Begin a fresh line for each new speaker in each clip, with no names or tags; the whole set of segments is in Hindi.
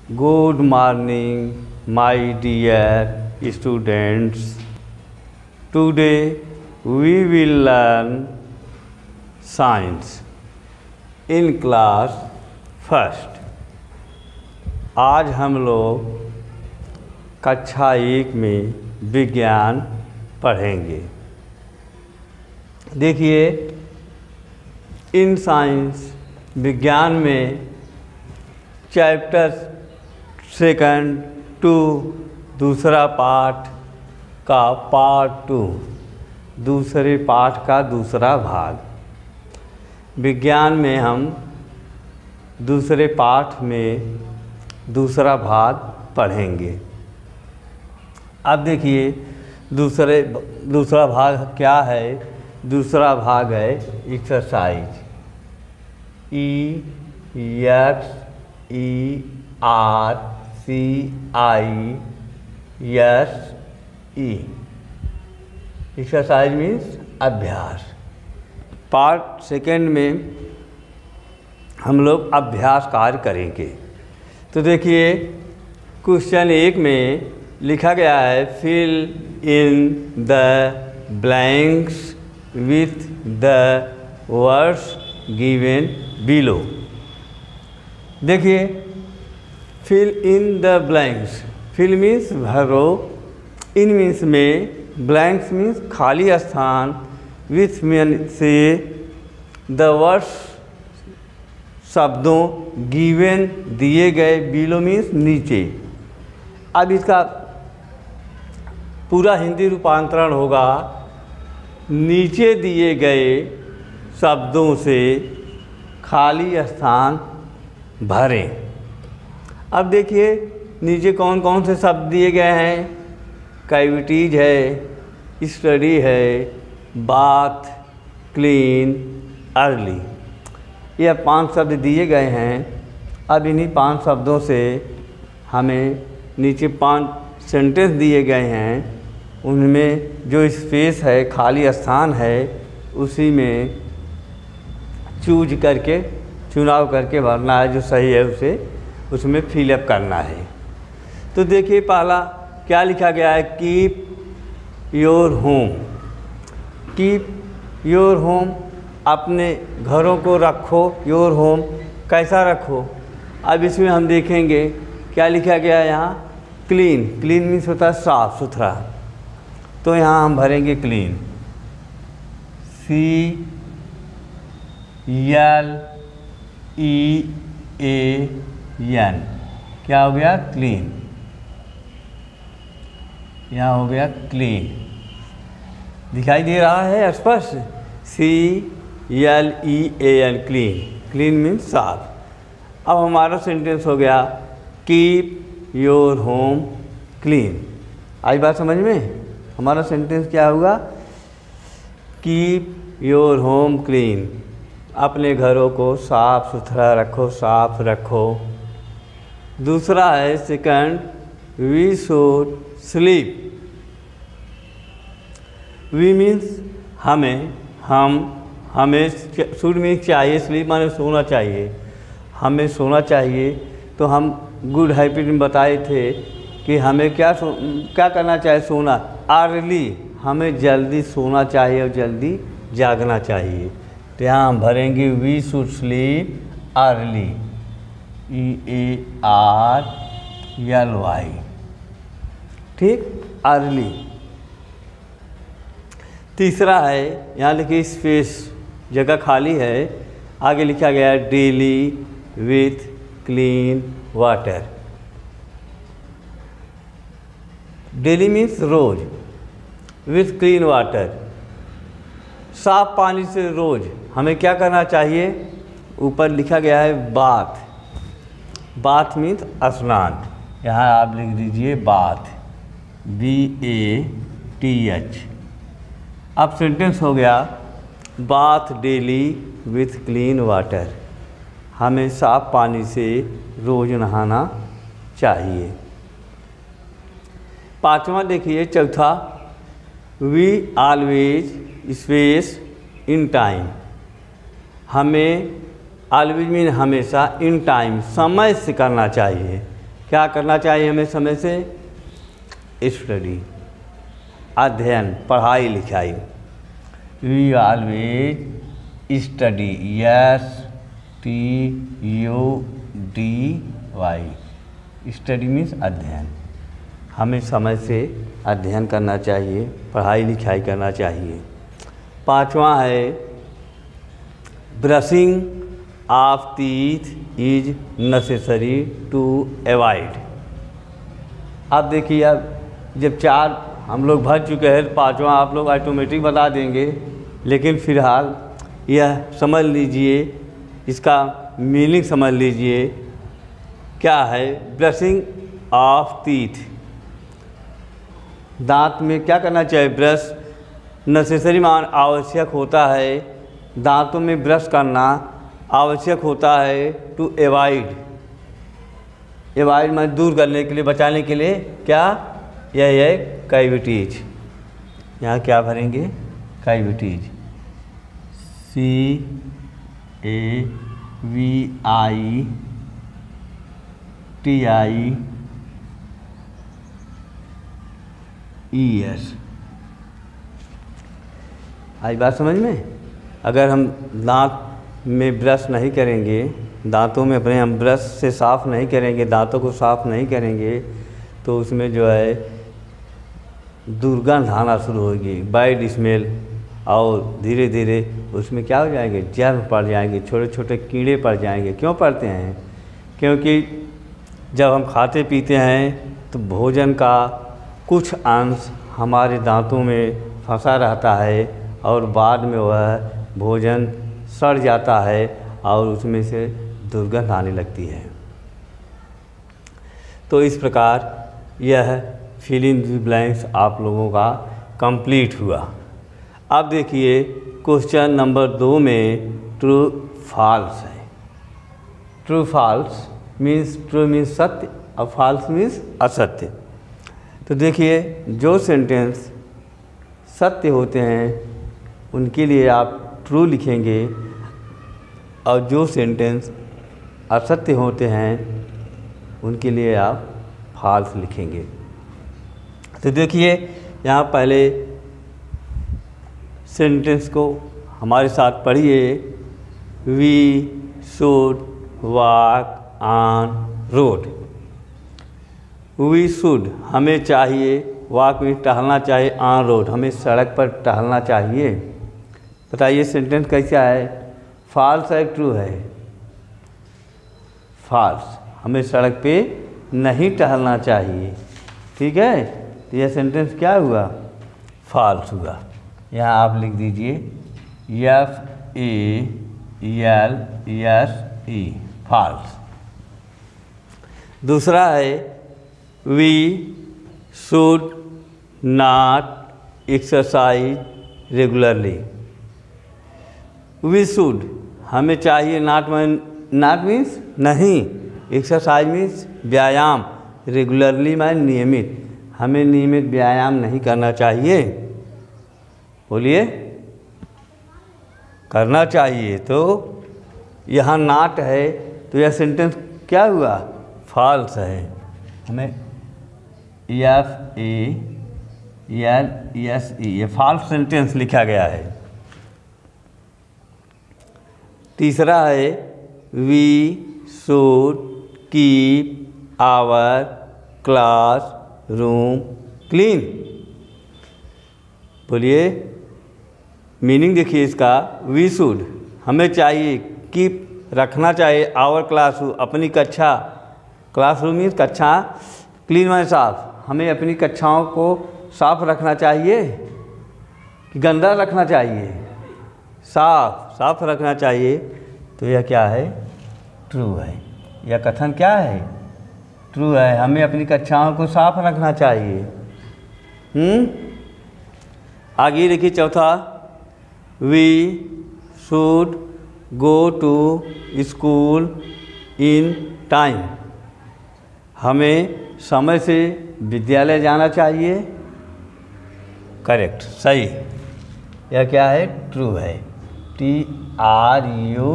Good morning, my dear students. Today we will learn science in class first. आज हम लोग कक्षा 1 में विज्ञान पढ़ेंगे। देखिए, इन साइंस विज्ञान में चैप्टर सेकंड 2 दूसरा पाठ का पार्ट 2 दूसरे पाठ का दूसरा भाग। विज्ञान में हम दूसरे पाठ में दूसरा भाग पढ़ेंगे। अब देखिए दूसरा भाग क्या है। दूसरा भाग है एक्सरसाइज EXERCISE। एक्सरसाइज मीन्स अभ्यास। पार्ट सेकंड में हम लोग अभ्यास कार्य करेंगे। तो देखिए, क्वेश्चन 1 में लिखा गया है fill in the blanks with the words given below. देखिए, fill in the blanks, fill means भरो, इन मीन्स में, ब्लैंक्स मीन्स खाली स्थान, विथ मीन से, द वर्ड्स शब्दों, गिवन दिए गए, बिलो मीन्स नीचे। अब इसका पूरा हिंदी रूपांतरण होगा नीचे दिए गए शब्दों से खाली स्थान भरें। अब देखिए नीचे कौन कौन से शब्द दिए गए हैं। कैविटीज है, स्टडी है, बाथ, क्लीन, अर्ली, यह 5 शब्द दिए गए हैं। अब इन्हीं 5 शब्दों से हमें नीचे 5 सेंटेंस दिए गए हैं, उनमें जो स्पेस है, खाली स्थान है, उसी में चुनाव करके भरना है। जो सही है उसे उसमें फिलअप करना है। तो देखिए पहला क्या लिखा गया है, keep your home. Keep your home, अपने घरों को रखो। योर होम कैसा रखो। अब इसमें हम देखेंगे क्या लिखा गया है यहाँ, क्लीन। क्लीन मीन्स होता है साफ सुथरा, तो यहाँ हम भरेंगे क्लीन, CLEAN। क्या हो गया, क्लीन। यहाँ हो गया क्लीन, दिखाई दे रहा है स्पष्ट, CLEAN, क्लीन। क्लीन मीन्स साफ। अब हमारा सेंटेंस हो गया कीप योर होम क्लीन। आई बात समझ में। हमारा सेंटेंस क्या होगा, कीप योर होम क्लीन, अपने घरों को साफ सुथरा रखो, साफ रखो। दूसरा है second, we should sleep. We means हमें, हमें शुड मीन्स चाहिए, स्लीप माने सोना चाहिए, हमें सोना चाहिए। तो हम गुड हैबिट में बताए थे कि हमें क्या करना चाहिए, सोना। अर्ली, हमें जल्दी सोना चाहिए और जल्दी जागना चाहिए। तो यहाँ हम भरेंगे we should sleep early, EARLY, ठीक, अर्ली। तीसरा है, यहाँ लिखिए स्पेस, जगह खाली है, आगे लिखा गया है daily with clean water. Daily means रोज, विथ क्लीन वाटर, साफ पानी से रोज हमें क्या करना चाहिए। ऊपर लिखा गया है बाथ। बाथ मीन्स स्नान, यहाँ आप लिख दीजिए बाथ, BATH। अब सेंटेंस हो गया bath daily with clean water, हमें साफ पानी से रोज नहाना चाहिए। पांचवा देखिए, चौथा, we always space in time. हमें ऑलवेज मीन हमेशा, इन टाइम समय से करना चाहिए। क्या करना चाहिए हमें समय से? स्टडी, अध्ययन, पढ़ाई लिखाई। We always study, STUDY। Study means अध्ययन। हमें समय से अध्ययन करना चाहिए, पढ़ाई लिखाई करना चाहिए। 5वां है brushing of teeth is necessary to avoid. अब देखिए, अब जब 4 हम लोग भर चुके हैं, 5वां आप लोग ऑटोमेटिक बता देंगे, लेकिन फ़िलहाल यह समझ लीजिए, इसका मीनिंग समझ लीजिए क्या है। ब्रशिंग ऑफ टीथ, दांत में क्या करना चाहिए? ब्रश। नेसेसरी मान आवश्यक होता है, दांतों में ब्रश करना आवश्यक होता है। टू अवॉइड, अवॉइड मान दूर करने के लिए, बचाने के लिए। क्या? यह है कैविटीज। यहाँ क्या भरेंगे? Cavities, CAVITIES। आई बात समझ में? अगर हम दांत में ब्रश नहीं करेंगे, दांतों में अपने हम ब्रश से साफ़ नहीं करेंगे, दांतों को साफ़ नहीं करेंगे, तो उसमें जो है दुर्गंध आना शुरू होगी, बैड स्मेल, और धीरे धीरे उसमें क्या हो जाएंगे? जर्म पड़ जाएंगे, छोटे छोटे कीड़े पड़ जाएंगे। क्यों पड़ते हैं? क्योंकि जब हम खाते पीते हैं तो भोजन का कुछ अंश हमारे दांतों में फंसा रहता है, और बाद में वह भोजन सड़ जाता है और उसमें से दुर्गंध आने लगती है। तो इस प्रकार यह फिल इन द ब्लैंक्स आप लोगों का कंप्लीट हुआ। अब देखिए क्वेश्चन नंबर 2 में ट्रू फॉल्स है। True false means, true means सत्य और फॉल्स मीन्स असत्य। तो देखिए, जो सेंटेंस सत्य होते हैं उनके लिए आप ट्रू लिखेंगे, और जो सेंटेंस असत्य होते हैं उनके लिए आप फॉल्स लिखेंगे। तो देखिए, यहाँ पहले सेंटेंस को हमारे साथ पढ़िए। We should walk on road. We should हमें चाहिए, वॉक में टहलना चाहिए, ऑन रोड हमें सड़क पर टहलना चाहिए। बताइए सेंटेंस कैसा है? फॉल्स है, ट्रू है? फॉल्स, हमें सड़क पे नहीं टहलना चाहिए। ठीक है, तो यह सेंटेंस क्या हुआ? फॉल्स हुआ। यहाँ आप लिख दीजिए FALSE, फॉल्स। दूसरा है we should not exercise regularly. We should हमें चाहिए, नॉट मीन्स नहीं, एक्सरसाइज मीन्स व्यायाम, रेगुलरली मीन्स नियमित, हमें नियमित व्यायाम नहीं करना चाहिए। बोलिए, करना चाहिए। तो यहाँ नॉट है, तो यह सेंटेंस क्या हुआ? फॉल्स है। हमें FALSE, ये फॉल्स सेंटेंस लिखा गया है। तीसरा है we should keep our class room clean. बोलिए, मीनिंग देखिए इसका। वी शुड हमें चाहिए, कीप रखना चाहिए, आवर क्लास अपनी कक्षा, क्लासरूम मीन्स कक्षा, क्लीन माने साफ, हमें अपनी कक्षाओं को साफ रखना चाहिए कि गंदा रखना चाहिए? साफ रखना चाहिए। तो यह क्या है? ट्रू है। यह कथन क्या है? ट्रू है, हमें अपनी कक्षाओं को साफ रखना चाहिए। आगे देखिए चौथा, we should go to school in time. हमें समय से विद्यालय जाना चाहिए। करेक्ट, सही। यह क्या है? ट्रू है। TRUE।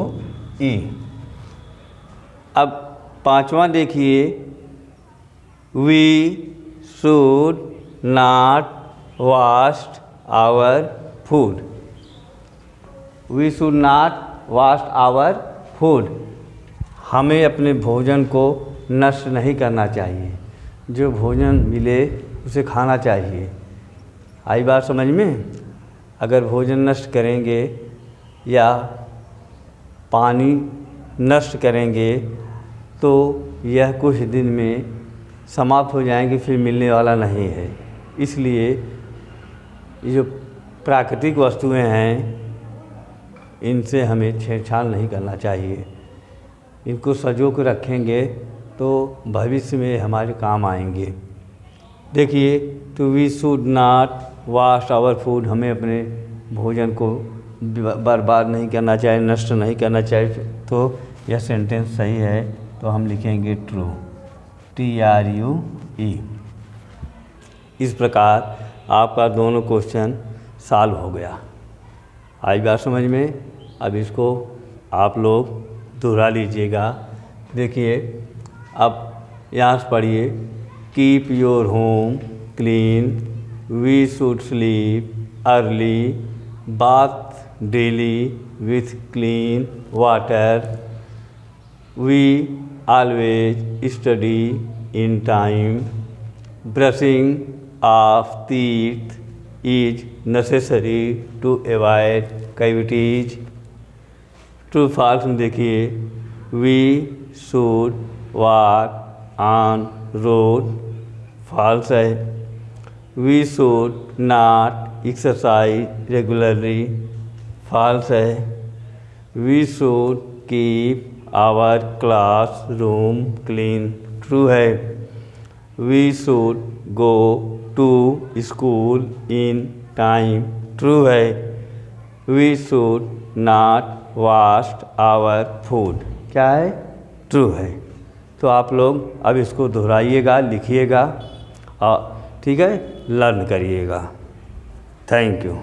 अब पांचवा देखिए, we should not waste our food. We should not waste our food. हमें अपने भोजन को नष्ट नहीं करना चाहिए। जो भोजन मिले उसे खाना चाहिए। आई बात समझ में? अगर भोजन नष्ट करेंगे या पानी नष्ट करेंगे तो यह कुछ दिन में समाप्त हो जाएंगे, फिर मिलने वाला नहीं है। इसलिए ये जो प्राकृतिक वस्तुएं हैं इनसे हमें छेड़छाड़ नहीं करना चाहिए। इनको सजो के रखेंगे तो भविष्य में हमारे काम आएंगे। देखिए, तो we should not waste our food, हमें अपने भोजन को बर्बाद नहीं करना चाहिए, नष्ट नहीं करना चाहिए। तो यह सेंटेंस सही है, तो हम लिखेंगे ट्रू, TRUE। इस प्रकार आपका दोनों क्वेश्चन सॉल्व हो गया। आई बात समझ में? अब इसको आप लोग दोहरा लीजिएगा। देखिए, अब यहाँ से पढ़िए, keep your home clean, we should sleep early, bath daily with clean water, we always study in time, brushing of teeth is necessary to avoid cavities. True false में देखिए, we should walk on road, false है। we should not exercise regularly, false है। we should keep our classroom clean, true है। we should go to school in time, true है। We should not waste our food, क्या है? ट्रू है। तो आप लोग अब इसको दोहराइएगा, लिखिएगा और ठीक है, लर्न करिएगा। Thank you.